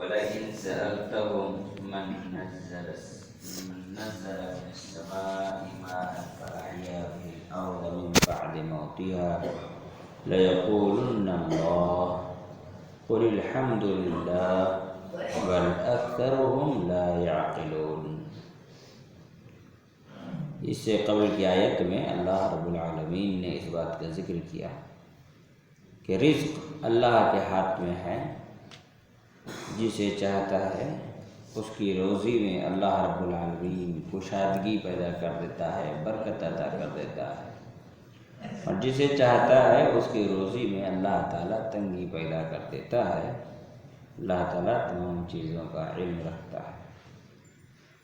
ولئن سألتهم من نزل من السماء ماء فأحيا به الأرض من بعد موتها ليقولن الله قل الحمد لله بل أكثرهم لا يعقلون۔ اس سے قبل کی آیت میں اللہ رب العالمین نے اس بات کا ذکر کیا کہ رزق اللہ کے ہاتھ میں ہے، جسے چاہتا ہے اس کی روزی میں اللہ رب العالمین کشادگی پیدا کر دیتا ہے، برکت عطا کر دیتا ہے، اور جسے چاہتا ہے اس کی روزی میں اللہ تعالیٰ تنگی پیدا کر دیتا ہے۔ اللہ تعالیٰ تمام چیزوں کا علم رکھتا ہے۔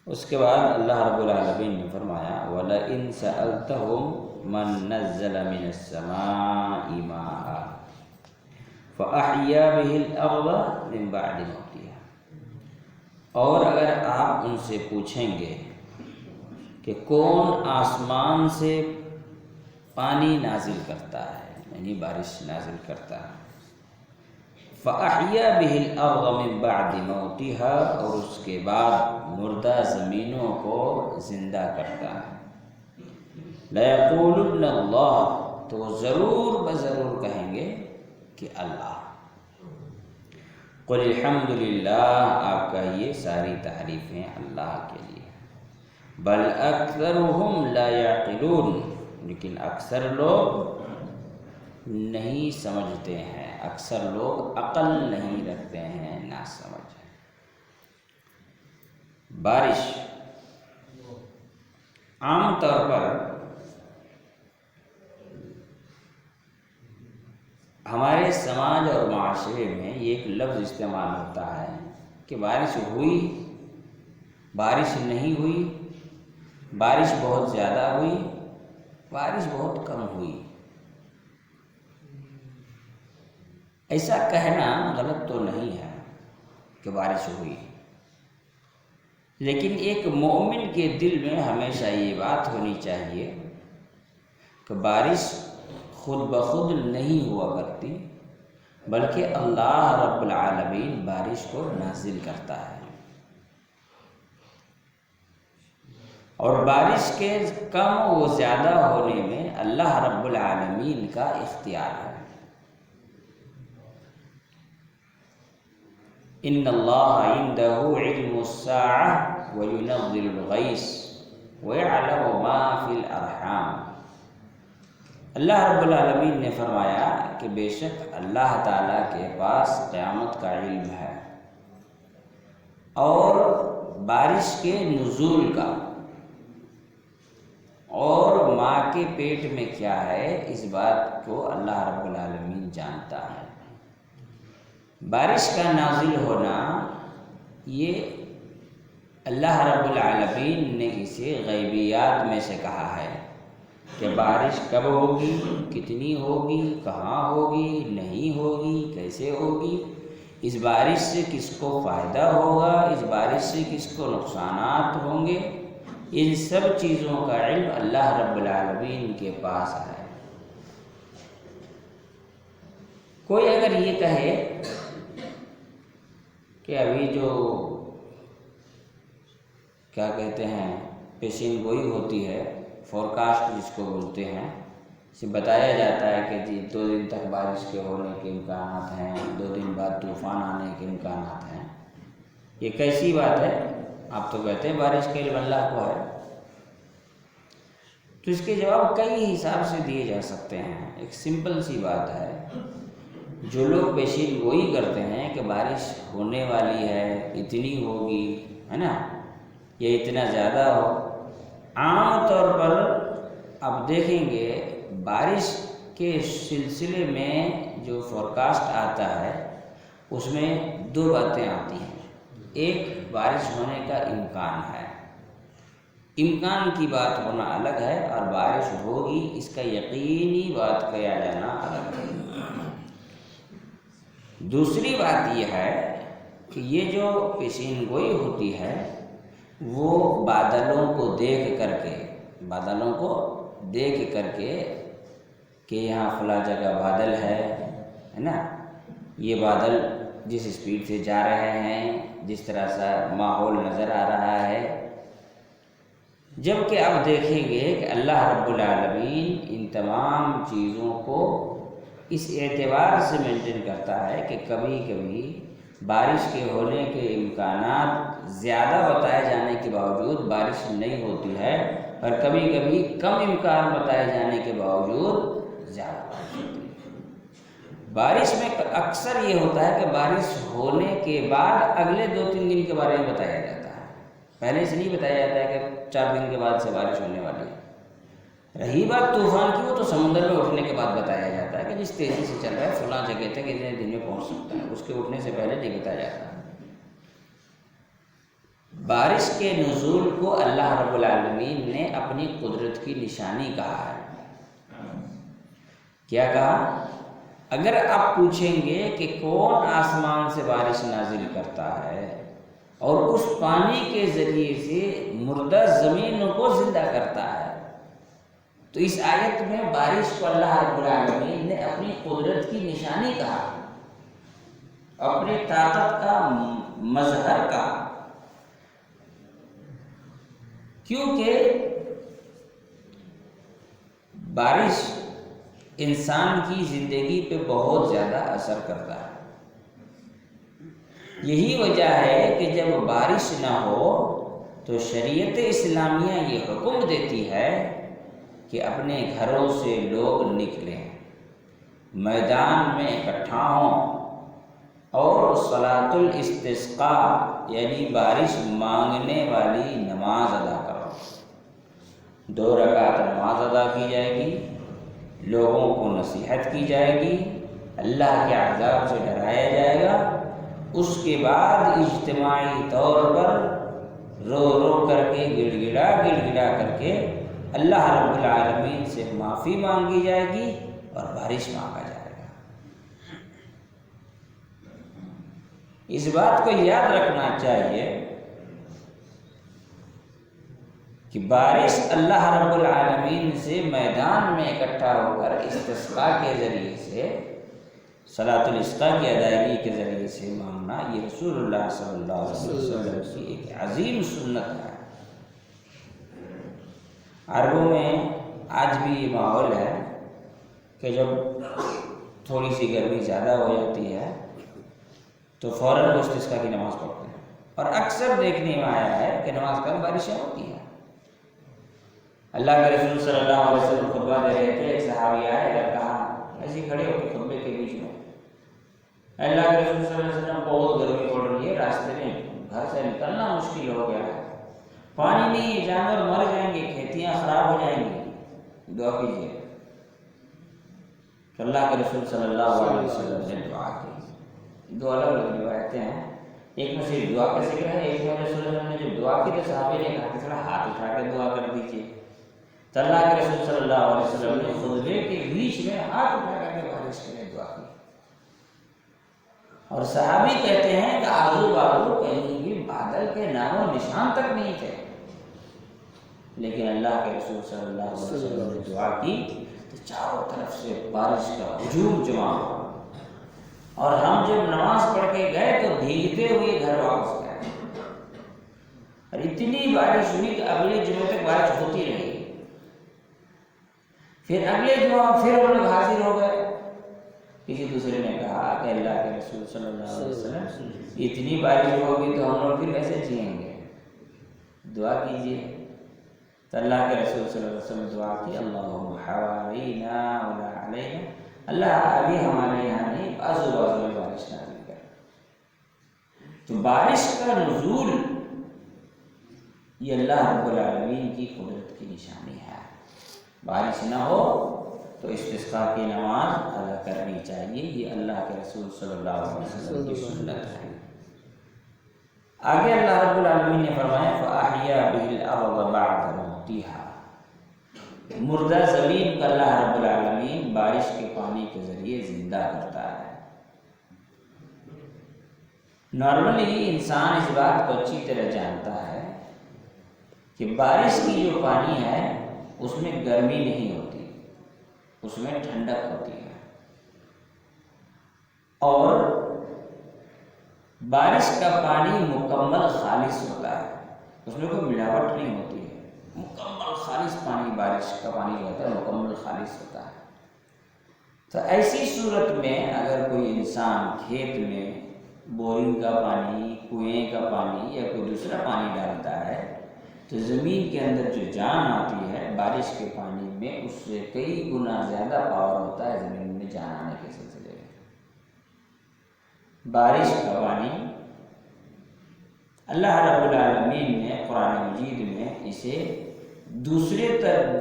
اس کے بعد اللہ رب العالمین نے فرمایا وَلَئِن سَأَلْتَهُمْ مَن نَزَّلَ مِنَ السَّمَاءِ مَاءً فَأَحْيَا بِهِ الْأَرْضَ مِن بَعْدِ مَوْتِهَا، اور اگر آپ ان سے پوچھیں گے کہ کون آسمان سے پانی نازل کرتا ہے، یعنی بارش نازل کرتا ہے، فَأَحْيَا بِهِ الْأَرْضَ مِن بَعْدِ مَوْتِهَا، اور اس کے بعد مردہ زمینوں کو زندہ کرتا ہے، لَيَقُولُنَّ اللَّهُ، تو ضرور بضرور کہیں گے کہ اللہ۔ قُلِ الْحَمْدُ لِلَّهِ، آپ کہیے ساری تعریفیں اللہ کے لیے، بل اکثرهم لا يعقلون، لیکن اکثر لوگ نہیں سمجھتے ہیں، اکثر لوگ عقل نہیں رکھتے ہیں، نہ سمجھ۔ بارش عام طور پر ہمارے سماج اور معاشرے میں یہ ایک لفظ استعمال ہوتا ہے کہ بارش ہوئی، بارش نہیں ہوئی، بارش بہت زیادہ ہوئی، بارش بہت کم ہوئی۔ ایسا کہنا غلط تو نہیں ہے کہ بارش ہوئی، لیکن ایک مومن کے دل میں ہمیشہ یہ بات ہونی چاہیے کہ بارش خود بخود نہیں ہوا کرتی، بلکہ اللہ رب العالمین بارش کو نازل کرتا ہے، اور بارش کے کم و زیادہ ہونے میں اللہ رب العالمین کا اختیار ہے۔ ان اللہ عنده علم الساعة وينزل الغیث ويعلم ما في الارحام۔ اللہ رب العالمین نے فرمایا کہ بے شک اللہ تعالیٰ کے پاس قیامت کا علم ہے، اور بارش کے نزول کا، اور ماں کے پیٹ میں کیا ہے اس بات کو اللہ رب العالمین جانتا ہے۔ بارش کا نازل ہونا یہ اللہ رب العالمین نے اسے غیبیات میں سے کہا ہے کہ بارش کب ہوگی، کتنی ہوگی، کہاں ہوگی، نہیں ہوگی، کیسے ہوگی، اس بارش سے کس کو فائدہ ہوگا، اس بارش سے کس کو نقصانات ہوں گے، ان سب چیزوں کا علم اللہ رب العالمین کے پاس ہے۔ کوئی اگر یہ کہے کہ ابھی جو کیا کہتے ہیں پیشین گوئی ہوتی ہے، فورکاسٹ جس کو بولتے ہیں، اسے بتایا جاتا ہے کہ جی 2 دن تک بارش کے ہونے کے امکانات ہیں، 2 دن بعد طوفان آنے کے امکانات ہیں، یہ کیسی بات ہے؟ آپ تو کہتے ہیں بارش کا علم اللہ کو ہے۔ تو اس کے جواب کئی حساب سے دیے جا سکتے ہیں۔ ایک سمپل سی بات ہے، جو لوگ پیشین گوئی کرتے ہیں کہ بارش ہونے والی ہے، اتنی ہوگی، ہے نا، یہ اتنا زیادہ ہو، عام طور پر آپ دیکھیں گے بارش کے سلسلے میں جو فورکاسٹ آتا ہے اس میں 2 باتیں آتی ہیں۔ ایک بارش ہونے کا امکان ہے، امکان کی بات ہونا الگ ہے، اور بارش ہوگی اس کا یقینی بات کیا جانا الگ ہے۔ دوسری بات یہ ہے کہ یہ جو پیشین گوئی ہوتی ہے وہ بادلوں کو دیکھ کر کے کہ یہاں فلاں جگہ بادل ہے نا، یہ بادل جس اسپیڈ سے جا رہے ہیں، جس طرح سا ماحول نظر آ رہا ہے، جبکہ اب دیکھیں گے کہ اللہ رب العالمین ان تمام چیزوں کو اس اعتبار سے مینٹین کرتا ہے کہ کبھی کبھی بارش کے ہونے کے امکانات زیادہ بتائے جانے کے باوجود بارش نہیں ہوتی ہے، اور کبھی کبھی کم امکان بتائے جانے کے باوجود زیادہ بارش ہوتی ہے۔ بارش میں اکثر یہ ہوتا ہے کہ بارش ہونے کے بعد اگلے 2-3 دن کے بارے میں بتایا جاتا ہے، پہلے سے نہیں بتایا جاتا ہے کہ 4 دن کے بعد سے بارش ہونے والی ہے۔ رہی بات طوفان کی، وہ تو سمندر میں اٹھنے کے بعد بتایا جاتا ہے کہ جس تیزی سے چل رہا ہے فلاں جگہ تک اتنے دن میں پہنچ سکتا ہے، اس کے اٹھنے سے پہلے نہیں بتایا جاتا۔ بارش کے نزول کو اللہ رب العالمین نے اپنی قدرت کی نشانی کہا ہے۔ کیا کہا؟ اگر آپ پوچھیں گے کہ کون آسمان سے بارش نازل کرتا ہے اور اس پانی کے ذریعے سے مردہ زمین کو زندہ کرتا ہے، تو اس آیت میں بارش کو اللہ رب العالمین نے اپنی قدرت کی نشانی کہا، اپنی طاقت کا مظہر کہا، کیونکہ بارش انسان کی زندگی پہ بہت زیادہ اثر کرتا ہے۔ یہی وجہ ہے کہ جب بارش نہ ہو تو شریعت اسلامیہ یہ حکم دیتی ہے کہ اپنے گھروں سے لوگ نکلیں، میدان میں اکٹھا ہوں اور صلاۃ الاستسقاء یعنی بارش مانگنے والی نماز ادا کرو۔ 2 رکعت نماز ادا کی جائے گی، لوگوں کو نصیحت کی جائے گی، اللہ کے عذاب سے ڈرایا جائے گا، اس کے بعد اجتماعی طور پر رو رو کر کے گڑ گڑا کر کے اللہ رب العالمین سے معافی مانگی جائے گی اور بارش مانگا جائے گا۔ اس بات کو یاد رکھنا چاہیے کہ بارش اللہ رب العالمین سے میدان میں اکٹھا ہو کر استسقاء کے ذریعے سے، صلاۃ الاستسقاء کی ادائیگی کے ذریعے سے مانگنا، یہ رسول اللہ صلی اللہ علیہ وسلم کی ایک عظیم سنت ہے۔ عربوں میں آج بھی یہ ماحول ہے کہ جب تھوڑی سی گرمی زیادہ ہو جاتی ہے تو فوراً وہ استسقاء کی نماز پڑھتے ہیں، اور اکثر دیکھنے میں آیا ہے کہ نماز کا بارشیں ہوتی ہیں۔ اللہ کے رسول صلی اللہ علیہ وسلم خطبہ دے رہے تھے، ایک صحابی آئے، اگر کہا ایسے کھڑے ہو کے خطبے کے بیچ میں، اللہ کے رسول صلی اللہ علیہ وسلم بہت گرمی پڑ رہی ہے، راستے میں گھر سے نکلنا مشکل ہو گیا ہے، پانی نہیں، جانور مر جائیں گے، کھیتیاں خراب ہو جائیں گی، دعا کیجیے۔ تو اللہ کے رسول صلی اللہ علیہ وسلم نے دعا کی۔ 2 الگ الگ روایتیں ہیں، ایک میں صرف دعا کا ذکر ہے، ایک میں رسول اللہ نے جب دعا کی تو صحابہ نے کہا کہ تھوڑا ہاتھ اٹھا کے دعا کر دیجیے۔ تو اللہ کے رسول صلی اللہ علیہ وسلم نے خطبے کے بیچ میں ہاتھ اٹھا کر کے بارش کے لیے دعا کی، اور صحابی کہتے ہیں کہ آزو بازو کہیں بھی بادل کے نام و نشان تک نہیں تھے، لیکن اللہ کے رسول صلی اللہ علیہ وسلم نے دعا کی تو چاروں طرف سے بارش کا ہجوم جمع ہوا، اور ہم جب نماز پڑھ کے گئے تو بھیگتے ہوئے گھر واپس گئے، اور اتنی بارش ہوئی کہ اگلے جمعے تک بارش ہوتی رہی۔ پھر اگلے جمعہ پھر وہ لوگ حاضر ہو گئے، کسی دوسرے نے کہا کہ اللہ کے رسول صلی اللہ علیہ وسلم اتنی بارش ہوگی تو ہم لوگ پھر کیسے جئیں گے، دعا کیجیے۔ تو اللہ کے رسول صلی اللہ علیہ وسلم دعا کی، اللہم حوالینا ولا علینا، اللہ ابھی ہمارے یہاں نہیں، بازو بازو میں بارش نازل کر۔ تو بارش کا نزول یہ اللہ رب العالمین کی قدرت کی نشانی ہے۔ بارش نہ ہو تو استسقاء کی نماز ادا کرنی چاہیے، یہ اللہ کے رسول صلی اللہ علیہ وسلم کی سنت ہے۔ آگے اللہ رب العالمین نے فرمایا فَأَحْيَا بِهِ الْأَرْضَ بَعْدَ مَوْتِهَا، مردہ زمین کا اللہ رب العالمین بارش کے پانی کے ذریعے زندہ کرتا ہے۔ نارملی انسان اس بات کو اچھی طرح جانتا ہے کہ بارش کی جو پانی ہے اس میں گرمی نہیں ہوتی، اس میں ٹھنڈک ہوتی ہے، اور بارش کا پانی مکمل خالص ہوتا ہے، اس میں کوئی ملاوٹ نہیں ہوتی ہے، مکمل خالص پانی، بارش کا پانی جو ہوتا ہے مکمل خالص ہوتا ہے۔ تو ایسی صورت میں اگر کوئی انسان کھیت میں بورنگ کا پانی، کنویں کا پانی یا کوئی دوسرا پانی ڈالتا ہے تو زمین کے اندر جو جان آتی ہے بارش کے پانی میں، اس سے کئی گنا زیادہ پاور ہوتا ہے زمین میں جان آنے کے سلسلے میں۔ بارش کا پانی اللہ رب العالمین نے قرآن مجید میں اسے دوسرے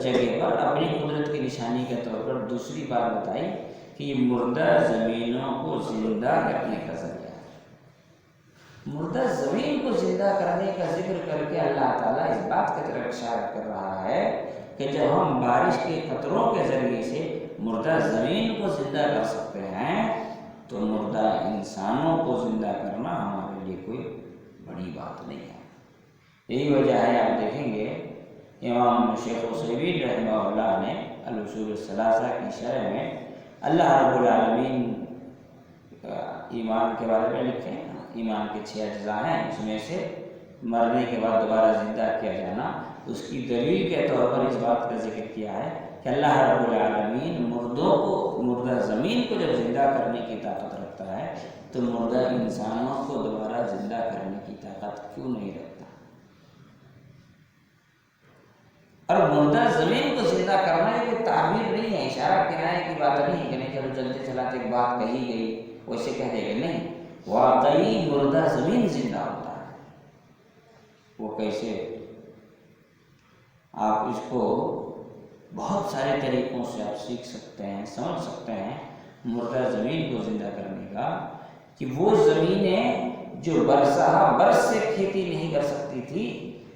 جگہ پر اپنی قدرت کی نشانی کے طور پر دوسری بات بتائی کہ یہ مردہ زمینوں کو زندہ کرنے کا ذریعہ ہے۔ مردہ زمین کو زندہ کرنے کا ذکر کر کے اللہ تعالیٰ اس بات کی طرف اشارہ کر رہا ہے کہ جب ہم بارش کے قطروں کے ذریعے سے مردہ زمین کو زندہ کر سکتے ہیں تو مردہ انسانوں کو زندہ کرنا ہمارے لیے کوئی بڑی بات نہیں ہے۔ یہی وجہ ہے، آپ دیکھیں گے امام شیخ عثیمین رحمہ اللہ نے الاصول الثلاثہ کی شرح میں اللہ رب العالمین ایمان کے بارے میں لکھے ہیں، ایمان کے 6 اجزاء ہیں، اس میں سے مرنے کے بعد دوبارہ زندہ کیا جانا، اس کی دلیل کے طور پر اس بات کا ذکر کیا ہے کہ اللہ رب العالمین مردہ زمین کو جب زندہ کرنے کی طاقت رکھتا ہے تو مردہ انسانوں کو دوبارہ زندہ کرنے کی طاقت کیوں نہیں رکھتا؟ اور مردہ زمین کو زندہ کرنا یہ کوئی تعبیر نہیں ہے، اشارہ کنایہ کی بات نہیں ہے کہ نہیں چلو چلتے چلاتے ایک بات کہی گئی ویسے کہہ دے گا، نہیں، واقعی مردہ زمین زندہ ہوتا ہے۔ وہ کیسے؟ آپ اس کو بہت سارے طریقوں سے آپ سیکھ سکتے ہیں، سمجھ سکتے ہیں مردہ زمین کو زندہ کرنے کا، کہ وہ زمینیں جو برس سے کھیتی نہیں کر سکتی تھی،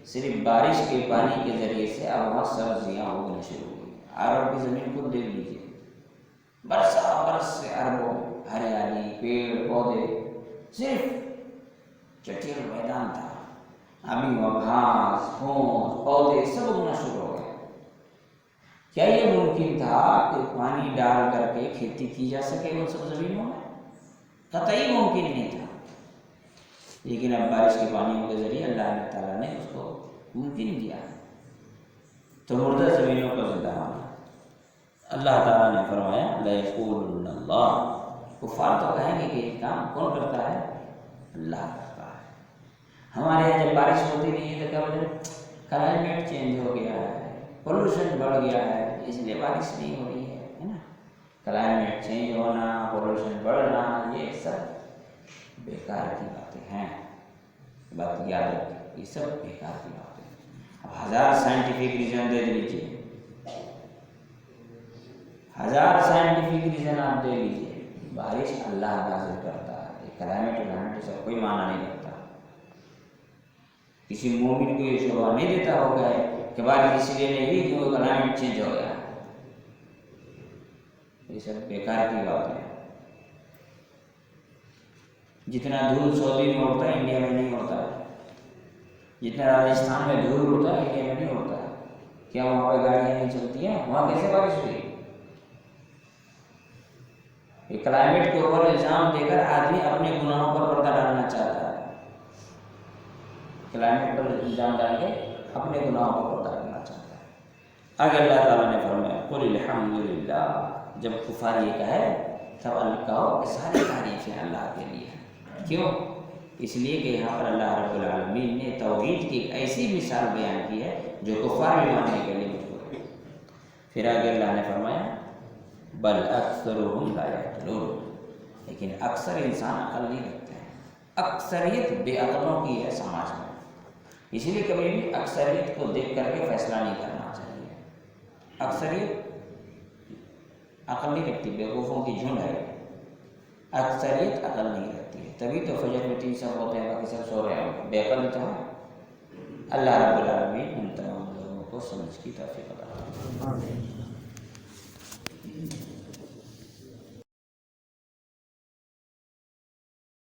صرف بارش کے پانی کے ذریعے سے اب وہاں سبزیاں اگنا شروع ہو گئی۔ عرب کی زمین کو دیکھ لیجیے، برس سے اربوں ہریالی، پیڑ پودے، صرف چٹیل میدان تھا، ابھی وہ گھاس پھوس پودے سب اگنا شروع ہو گئے۔ کیا یہ ممکن تھا کہ پانی ڈال کر کے کھیتی کی جا سکے ان سب زمینوں میں؟ قطعی ممکن نہیں تھا، لیکن اب بارش کے پانیوں کے ذریعے اللہ تعالیٰ نے اس کو ممکن کیا۔ تو مردہ زمینوں کا زندہ ہونا، اللہ تعالیٰ نے فرمایا لَيَقُولُنَّ اللَّهُ، کفار تو کہیں گے کہ یہ کام کون کرتا ہے؟ اللہ کرتا ہے۔ ہمارے یہاں جب بارش ہوتی نہیں ہے تو کیا وجہ؟ کلائمیٹ چینج ہو گیا ہے، پولوشن بڑھ گیا ہے، اس لیے بارش نہیں ہو رہی ہے نا۔ کلائمیٹ چینج ہونا، پولوشن بڑھنا، یہ سب بیکار کی باتیں ہیں، بات یاد رکھیں، یہ سب بیکار کی باتیں ہیں۔ اب 1000 سائنٹیفک ریزن دے دیجیے، 1000 سائنٹیفک ریزن آپ دے لیجیے، بارش اللہ نازل کرتا ہے، کلائمیٹ سب کوئی معنی نہیں رکھتا۔ کسی مومن کو یہ شبہ نہیں دیتا ہوگا کہ بارش اس لیے نہیں ہوئی کہ وہ کلائمیٹ چینج ہو گیا، یہ سب بیکار کی باتیں ہیں۔ جتنا دھول سعودی میں اڑتا ہے انڈیا میں نہیں اڑتا ہے، جتنا راجستھان میں دھول اڑتا ہے انڈیا میں نہیں اڑتا ہے۔ کیا وہاں پہ گاڑیاں نہیں چلتی ہیں؟ وہاں کیسے بارش ہوئی؟ یہ کلائمیٹ کے اوپر الزام دے کر آدمی اپنے گناہوں پر پردہ ڈالنا چاہتا ہے، کلائمیٹ پر الزام ڈال کے اپنے گناہوں پر پردہ ڈالنا چاہتا ہے۔ اگر اللہ تعالیٰ نے فرمایا قُلِ الْحَمْدُ لِلَّهِ، جب کفار یہ کہے تب اللہ کہو کہ ساری تعریفیں اللہ کے لیے ہیں۔ کیوں؟ اس لیے کہ یہاں پر اللہ رب العالمین نے توحید کی ایک ایسی مثال بیان کی ہے جو کفار بھی ماننے کے لیے مجبور ہے۔ پھر آگے اللہ نے فرمایا بل اکثرهم لا یعقلون، لیکن اکثر انسان عقل نہیں رکھتے ہیں، اکثریت بے عقلوں کی ہے سماج میں، اسی لیے کبھی بھی اکثریت کو دیکھ کر کے فیصلہ نہیں کرنا چاہیے۔ اکثریت عقل نہیں رکھتی، بیوقوفوں کی جھنڈ ہے، اکثریت عقل نہیں رکھتی ہے، تبھی تو فجر میں 3 سب ہوتے ہیں باقی سب سو رہے ہیں، بے عقل تو ہے۔ اللہ رب العالمین ان تمام لوگوں کو سمجھ کی توفیق عطا فرمائے۔